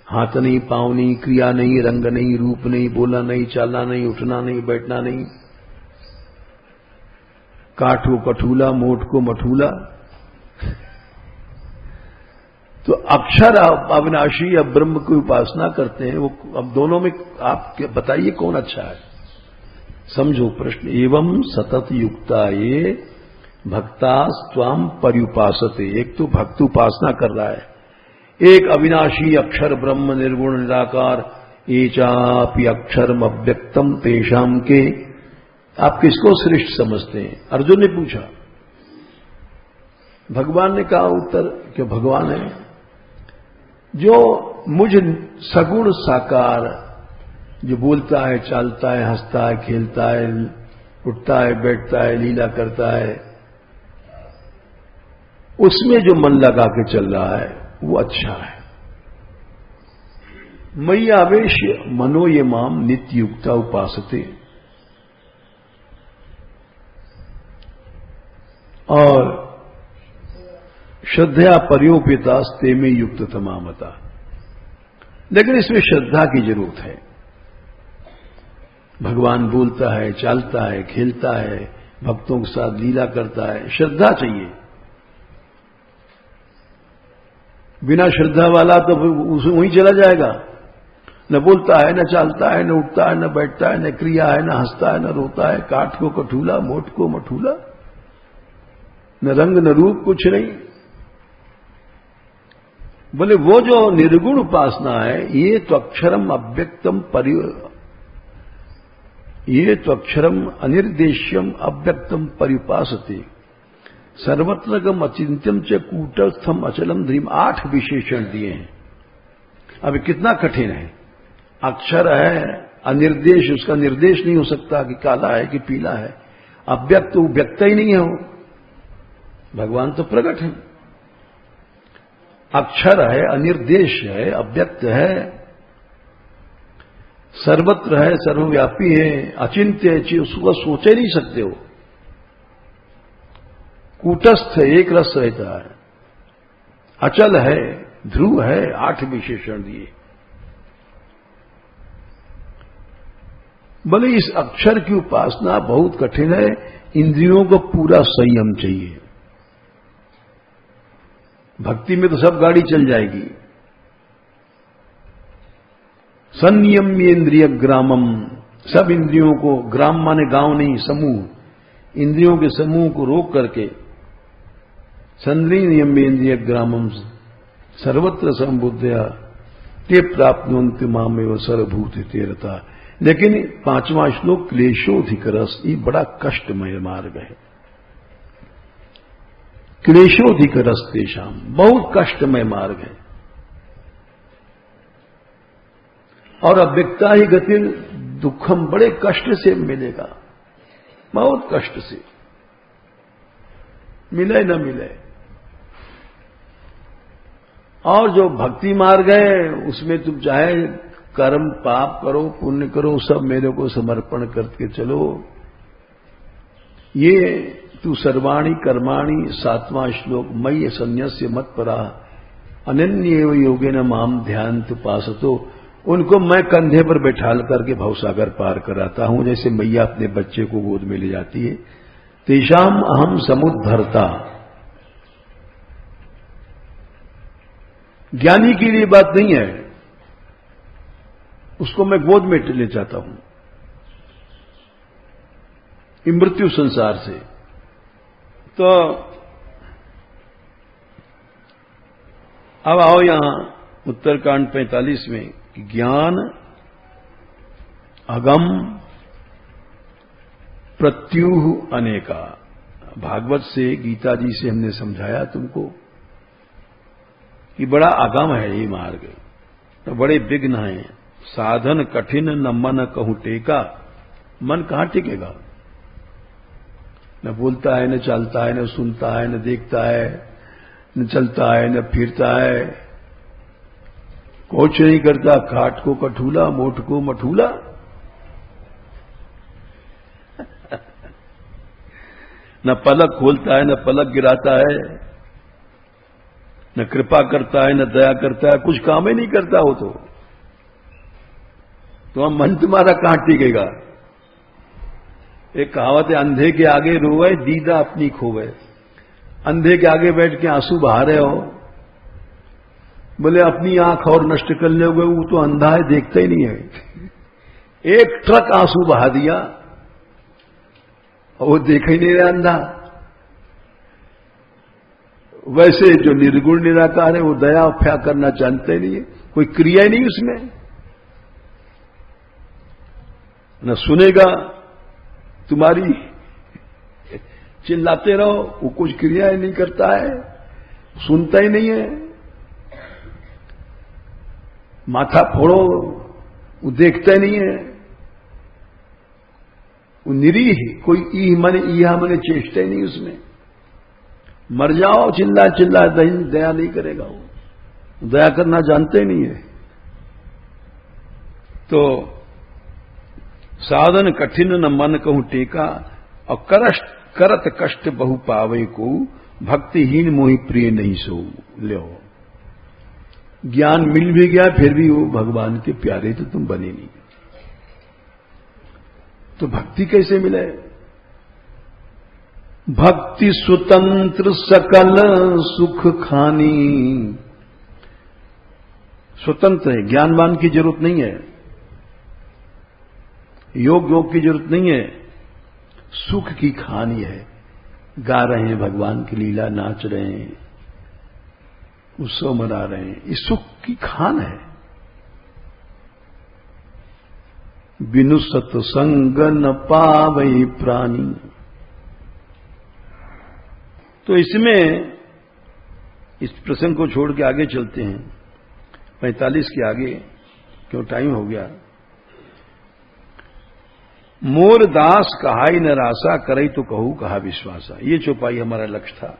A: हाथ नहीं, पांव नहीं, क्रिया नहीं, रंग नहीं, रूप नहीं, बोलना नहीं, चलना नहीं, उठना नहीं, बैठना नहीं, काठ को कठूला, मोट को मठूला। तो अक्षर अविनाशी या ब्रह्म की उपासना करते हैं। वो अब दोनों में आप बताइए कौन अच्छा है? समझो प्रश्न। एवं सतत युक्ता ये भक्तास्त्वाम पर्युपासते। एक तो भक्त उपासना कर रहा है, एक अविनाशी अक्षर ब्रह्म निर्गुण निराकार ये चापि अक्षरम अव्यक्तम तेषाम के। आप किसको श्रेष्ठ समझते हैं? अर्जुन ने पूछा। भगवान ने कहा उत्तर, क्यों भगवान है जो मुझ सगुण साकार, जो बोलता है, चालता है, हंसता है, खेलता है, उठता है, बैठता है, लीला करता है, उसमें जो मन लगा के चल रहा है वो अच्छा है। मयि आवेश मनो ये माम नित्य युक्ता उपासते। और श्रद्धया पर्योपितास्ते में युक्त तमामता। लेकिन इसमें श्रद्धा की जरूरत है। भगवान बोलता है, चालता है, खेलता है, भक्तों के साथ लीला करता है, श्रद्धा चाहिए। बिना श्रद्धा वाला तो वहीं चला जाएगा। न बोलता है, न चालता है, न उठता है, न बैठता है, न क्रिया है, न हंसता है, न रोता है, काठ को कठूला, मोट को मठूला, न रंग न रूप, कुछ नहीं। बोले वो जो निर्गुण उपासना है, ये तो अक्षरम अव्यक्तम ये तो अक्षरम अनिर्देश्यम अव्यक्तम पर्युपासते सर्वत्रगम अचिंत्यम च कूटस्थम अचलम ध्रीम। 8 विशेषण दिए हैं। अब कितना कठिन है। अक्षर है, अनिर्देश, उसका निर्देश नहीं हो सकता कि काला है कि पीला है। अव्यक्त तो व्यक्त ही नहीं है वो, भगवान तो प्रकट है। अक्षर है, अनिर्देश है, अव्यक्त है, सर्वत्र है, सर्वव्यापी है, अचिंत्य है, उसको सोच ही नहीं सकते हो। कूटस्थ है, एक रस रहता है, अचल है, ध्रुव है। 8 विशेषण दिए। भले इस अक्षर की उपासना बहुत कठिन है। इंद्रियों को पूरा संयम चाहिए। भक्ति में तो सब गाड़ी चल जाएगी। संयम्य इंद्रिय ग्रामम, सब इंद्रियों को, ग्राम माने गांव नहीं, समूह, इंद्रियों के समूह को रोक करके संयम्य इंद्रिय ग्रामम सर्वत्र संबुद्धया ते प्राप्नुवन्ति मामेव सर्वभूत तेरता। लेकिन 5वां श्लोक क्लेशोधिकरस, ये बड़ा कष्टमय मार्ग है। क्लेशोधिकरस तेषाम, बहुत कष्टमय मार्ग है। और अव्यक्ता ही गति दुखम, बड़े कष्ट से मिलेगा, बहुत कष्ट से, मिले न मिले। और जो भक्ति मार्ग है उसमें तुम चाहे कर्म पाप करो पुण्य करो, सब मेरे को समर्पण करके चलो। ये तू सर्वाणी कर्माणि 7वां श्लोक, मयि संन्यस्य मत्परा अनन्येव योगेन माम ध्यान तुपासतो। उनको मैं कंधे पर बैठाल करके भवसागर पार कराता हूं, जैसे मैया अपने बच्चे को गोद में ले जाती है। तेषाम अहम समुद्धरता। ज्ञानी के लिए बात नहीं है, उसको मैं गोद में ले जाता हूं मृत्यु संसार से। तो अब आओ यहां उत्तरकांड 45 में, ज्ञान अगम प्रत्युह अनेका। भागवत से, गीता जी से हमने समझाया तुमको कि बड़ा अगम है ये मार्ग, तो बड़े विघ्न हैं। साधन कठिन न मन कहूं टेका, मन कहां टिकेगा? न बोलता है, न चलता है, न सुनता है, न देखता है, न चलता है, न फिरता है, कुछ नहीं करता। खाट को कठूला, मोट को मठूला। न पलक खोलता है, न पलक गिराता है, न कृपा करता है, न दया करता है, कुछ काम ही नहीं करता हो तो मन तुम्हारा कहां टिकेगा? एक कहावत है, अंधे के आगे रोवे दीदा अपनी खोवे। अंधे के आगे बैठ के आंसू बहा रहे हो, बोले अपनी आंख और नष्ट कर लोगे, वो तो अंधा है, देखता ही नहीं है। एक ट्रक आंसू बहा दिया और वो देख ही नहीं रहा अंधा। वैसे जो निर्गुण निराकार है वो दया फ्या करना जानते नहीं है, कोई क्रिया ही नहीं उसमें। न सुनेगा तुम्हारी, चिल्लाते रहो, वो कुछ क्रिया ही नहीं करता है, सुनता ही नहीं है। माथा फोड़ो, वो देखता ही नहीं है। वो निरीह, कोई ईहा मने चेष्टा ही नहीं उसमें। मर जाओ चिल्ला चिल्ला, दया नहीं करेगा वो, दया करना जानते ही नहीं है। तो साधन कठिन न मन कहूं टेका, और करत कष्ट बहु पावे को, भक्तिहीन मोहि प्रिय नहीं सो। लो, ज्ञान मिल भी गया फिर भी वो भगवान के प्यारे तो तुम बने नहीं। तो भक्ति कैसे मिले? भक्ति स्वतंत्र सकल सुख खानी। स्वतंत्र है, ज्ञानवान की जरूरत नहीं है, योग की जरूरत नहीं है, सुख की खानी है। गा रहे हैं भगवान की लीला, नाच रहे हैं, उत्सव मना रहे हैं, ये सुख की खान है। बिनु सत्संग न पावई प्राणी। तो इसमें इस प्रसंग को छोड़ के आगे चलते हैं, 45 के आगे, क्यों टाइम हो गया। मोर दास कहाई न रासा, करई तो कहू कहा विश्वासा। ये चौपाई हमारा लक्ष्य था।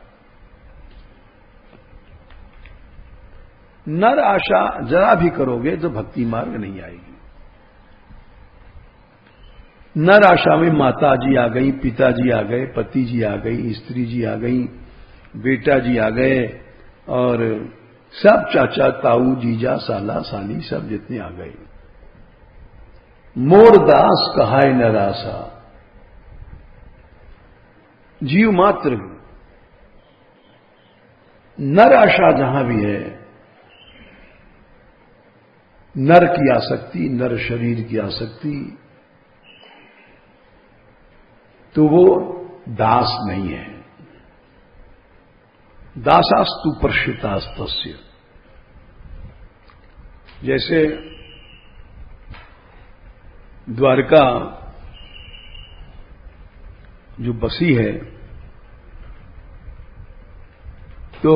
A: नर आशा जरा भी करोगे तो भक्ति मार्ग नहीं आएगी। नर आशा में माता जी आ गई, पिताजी आ गए, पति जी आ गई, स्त्री जी आ गई, बेटा जी आ गए, और सब चाचा ताऊ जीजा साला साली सब जितने आ गए। मोर दास कहाय न रासा, जीव मात्र नर आशा जहां भी है, नर की आसक्ति, नर शरीर की आसक्ति, तो वो दास नहीं है। दासास्तु प्रश्रितास्तस्य। जैसे द्वारका जो बसी है, तो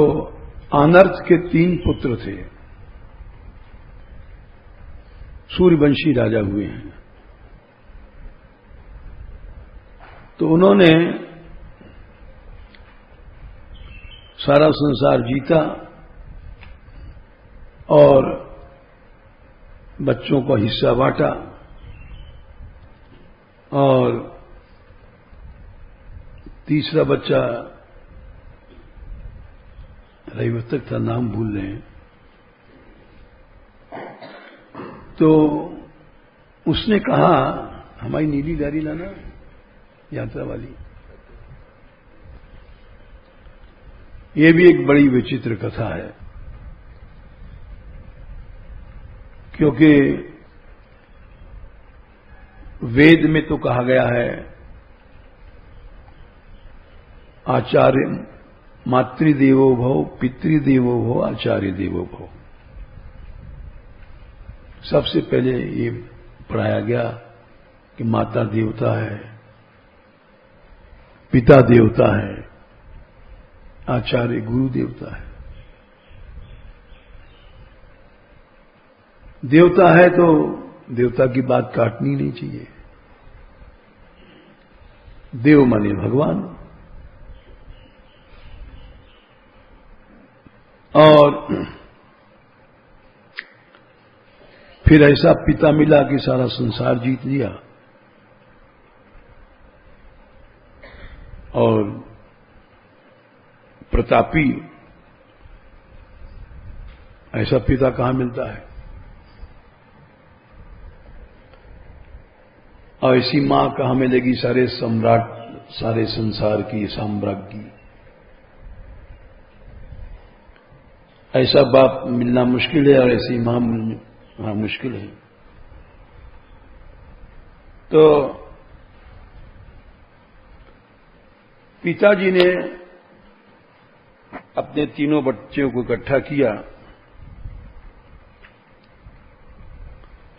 A: अनर्थ के 3 पुत्र थे, सूर्यवंशी राजा हुए हैं। तो उन्होंने सारा संसार जीता और बच्चों को हिस्सा बांटा, और तीसरा बच्चा रविवतक था, नाम भूल रहे हैं। तो उसने कहा हमारी नीली गाड़ी लाना, यात्रा वाली। ये भी एक बड़ी विचित्र कथा है, क्योंकि वेद में तो कहा गया है आचार्य मातृदेवो भव, पितृदेवो भव, आचार्य देवो भव। सबसे पहले ये पढ़ाया गया कि माता देवता है, पिता देवता है, आचार्य गुरु देवता है। देवता है तो देवता की बात काटनी नहीं चाहिए। देव माने भगवान। और फिर ऐसा पिता मिला कि सारा संसार जीत लिया। और प्रतापी ऐसा पिता कहां मिलता है, और ऐसी मां कहां मिलेगी सारे सम्राट, सारे संसार की साम्राज्ञी की। ऐसा बाप मिलना मुश्किल है और ऐसी मां मिलना मुश्किल है। तो पिताजी ने अपने तीनों बच्चों को इकट्ठा किया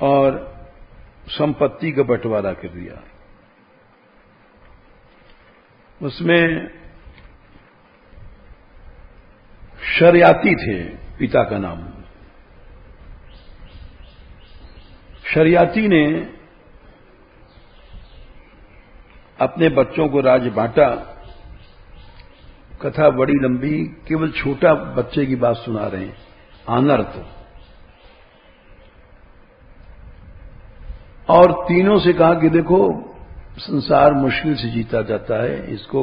A: और संपत्ति का बंटवारा कर दिया। उसमें शर्याती थे, पिता का नाम। शर्याती ने अपने बच्चों को राज बांटा। कथा बड़ी लंबी, केवल छोटा बच्चे की बात सुना रहे हैं। अनर्थ। और तीनों से कहा कि देखो, संसार मुश्किल से जीता जाता है, इसको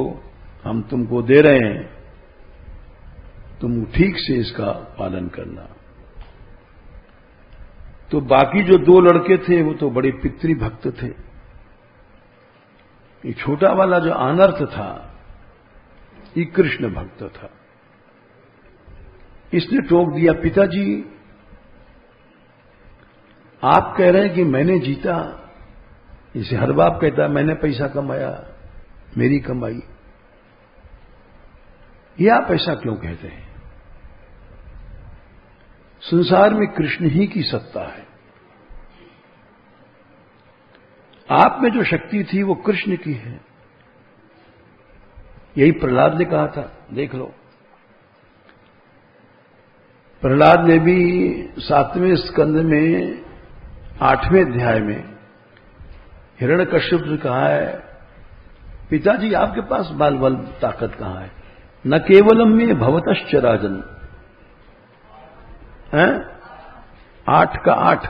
A: हम तुमको दे रहे हैं, तुम ठीक से इसका पालन करना। तो बाकी जो दो लड़के थे वो तो बड़े पितृभक्त थे। ये छोटा वाला जो अनर्थ था ये कृष्ण भक्त था। इसने टोक दिया, पिताजी आप कह रहे हैं कि मैंने जीता। इसे हर बाप कहता है मैंने पैसा कमाया, मेरी कमाई। ये आप ऐसा क्यों कहते हैं? संसार में कृष्ण ही की सत्ता है। आप में जो शक्ति थी वो कृष्ण की है। यही प्रहलाद ने कहा था, देख लो। प्रहलाद ने भी 7वें स्कंद में 8वें अध्याय में हिरण्यकश्यप से कहा है, पिताजी आपके पास बाल बल ताकत कहां है? न केवलम में भवतश्च राजन। 8 का 8।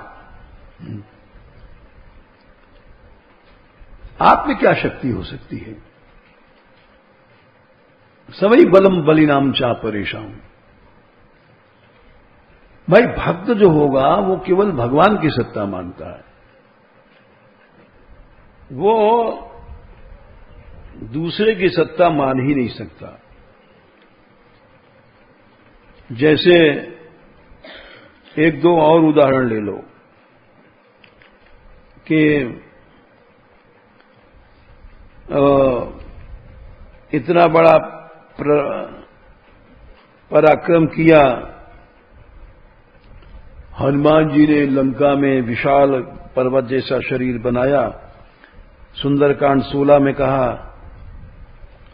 A: आप में क्या शक्ति हो सकती है? सवई बलम बलिनाम चा परेशान। भाई भक्त जो होगा वो केवल भगवान की सत्ता मानता है, वो दूसरे की सत्ता मान ही नहीं सकता। जैसे एक दो और उदाहरण ले लो कि इतना बड़ा पराक्रम किया हनुमान जी ने, लंका में विशाल पर्वत जैसा शरीर बनाया। सुंदरकांड 16 में कहा,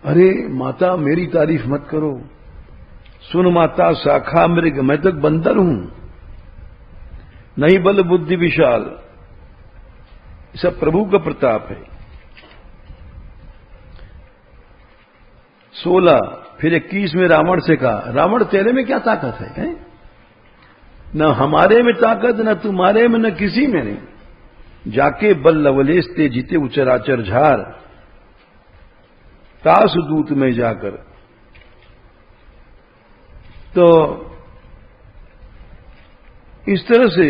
A: अरे माता मेरी तारीफ मत करो, सुन माता शाखा मृग, मैं तो बंदर हूं, नहीं बल बुद्धि विशाल। सब प्रभु का प्रताप है। 16 फिर 21 में रावण से कहा, रावण तेरे में क्या ताकत है? न हमारे में ताकत, न तुम्हारे में, न किसी में नहीं। जाके बल लवलेश ते जीते उचराचर झार, तास दूत में जाकर। तो इस तरह से।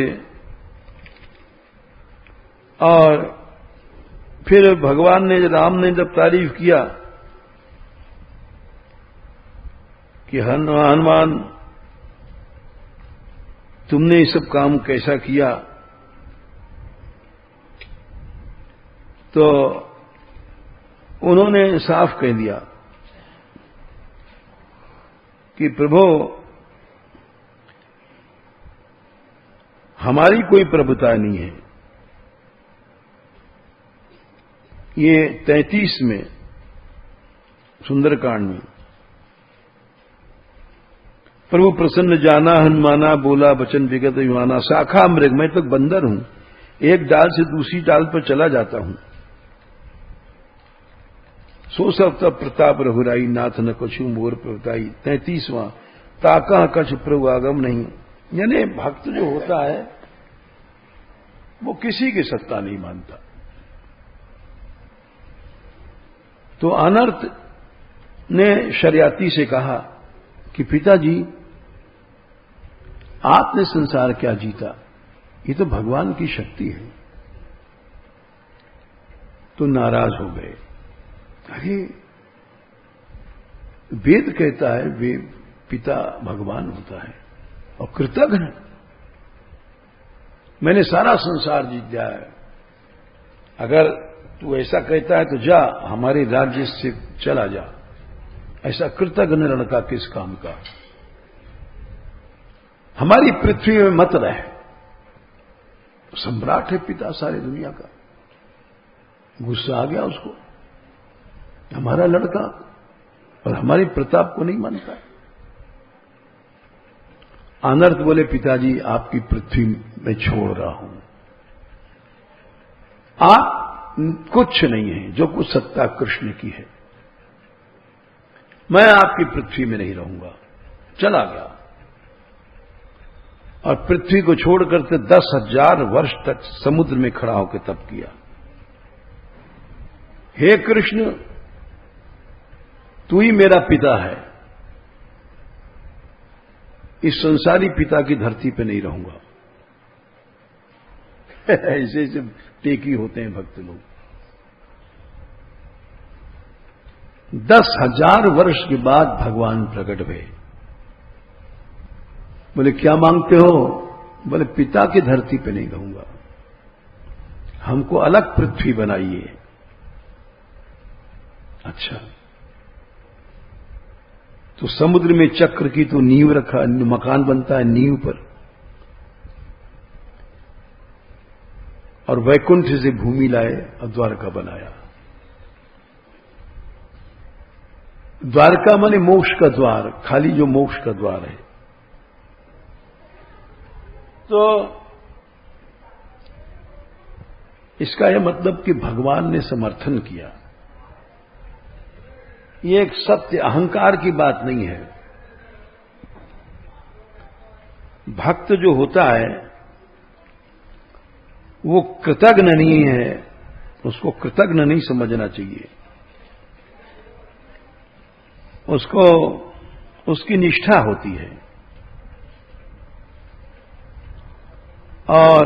A: और फिर भगवान ने, राम ने जब तारीफ किया कि हनुमान तुमने ये सब काम कैसा किया, तो उन्होंने साफ कह दिया कि प्रभु हमारी कोई प्रभुता नहीं है। ये 33 में सुंदरकांड में, प्रभु प्रसन्न जाना हनुमाना, बोला वचन विगत युवाना। शाखा मृग, मैं तो बंदर हूं, एक डाल से दूसरी डाल पर चला जाता हूं। सो सब तब प्रताप रघुराई, नाथ न कछु मोर प्रताई। 33वां, ताका कछ प्रभु आगम नहीं। यानी भक्त जो होता है वो किसी की सत्ता नहीं मानता। तो अनर्थ ने शरियाती से कहा कि पिताजी आपने संसार क्या जीता, ये तो भगवान की शक्ति है। तो नाराज हो गए। अरे वेद कहता है वे पिता भगवान होता है, और कृतज्ञ है, मैंने सारा संसार जीत लिया है। अगर तू ऐसा कहता है तो जा, हमारे राज्य से चला जा। ऐसा कृतज्ञ लड़का किस काम का, हमारी पृथ्वी में मत रहे। सम्राट है पिता सारी दुनिया का। गुस्सा आ गया उसको, हमारा लड़का और हमारे प्रताप को नहीं मानता। अनर्थ बोले पिताजी आपकी पृथ्वी में छोड़ रहा हूं, आप कुछ नहीं है, जो कुछ सत्ता कृष्ण की है, मैं आपकी पृथ्वी में नहीं रहूंगा। चला गया और पृथ्वी को छोड़कर के 10,000 वर्ष तक समुद्र में खड़ा होकर तप किया। हे कृष्ण, तू ही मेरा पिता है, इस संसारी पिता की धरती पे नहीं रहूंगा। ऐसे ऐसे टेकी होते हैं भक्त लोग। 10,000 वर्ष के बाद भगवान प्रकट हुए। बोले क्या मांगते हो? बोले पिता की धरती पे नहीं रहूंगा, हमको अलग पृथ्वी बनाइए। अच्छा, तो समुद्र में चक्र की तो नींव रखा, मकान बनता है नींव पर, और वैकुंठ से भूमि लाए और द्वारका बनाया। द्वारका माने मोक्ष का द्वार, खाली जो मोक्ष का द्वार है। तो इसका यह मतलब कि भगवान ने समर्थन किया। ये एक सत्य अहंकार की बात नहीं है। भक्त जो होता है वो कृतज्ञ नहीं है, उसको कृतज्ञ नहीं समझना चाहिए। उसको उसकी निष्ठा होती है। और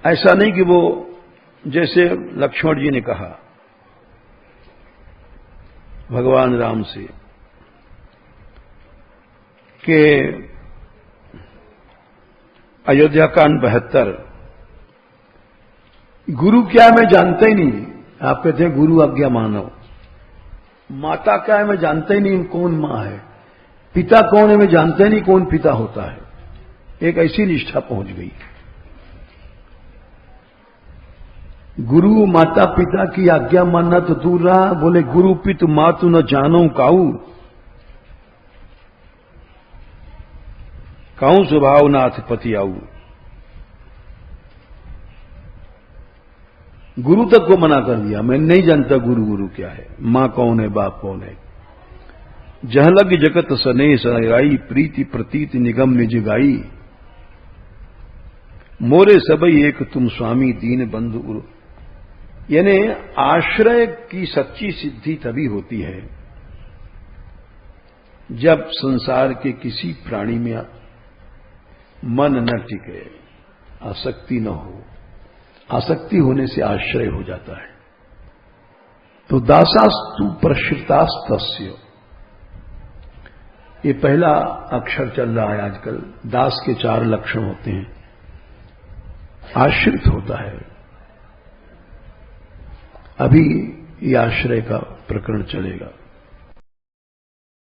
A: ऐसा नहीं कि वो, जैसे लक्ष्मण जी ने कहा भगवान राम से कि अयोध्या कांड 72, गुरु क्या है मैं जानता ही नहीं। आप कहते हैं गुरु आज्ञा मानो। माता क्या है मैं जानता ही नहीं कौन मां है। पिता कौन है मैं जानता ही नहीं कौन पिता होता है। एक ऐसी निष्ठा पहुंच गई। गुरु माता पिता की आज्ञा मानना तो दूर रहा, बोले गुरु पितु मातु न जानो काऊ स्वभाव नाथ पति आऊ। गुरु तक को मना कर दिया, मैं नहीं जानता गुरु क्या है, मां कौन है, बाप कौन है। जह लग जगत सने सराई, प्रीति प्रतीति निगम निज गाई। मोरे सबई एक तुम स्वामी दीन बंधु। यानी आश्रय की सच्ची सिद्धि तभी होती है जब संसार के किसी प्राणी में मन न टिके, आसक्ति न हो। आसक्ति होने से आश्रय हो जाता है। तो दासास्तु प्रश्रितास्तस्य, ये पहला अक्षर चल रहा है आजकल। दास के 4 लक्षण होते हैं। आश्रित होता है। अभी ये आश्रय का प्रकरण चलेगा।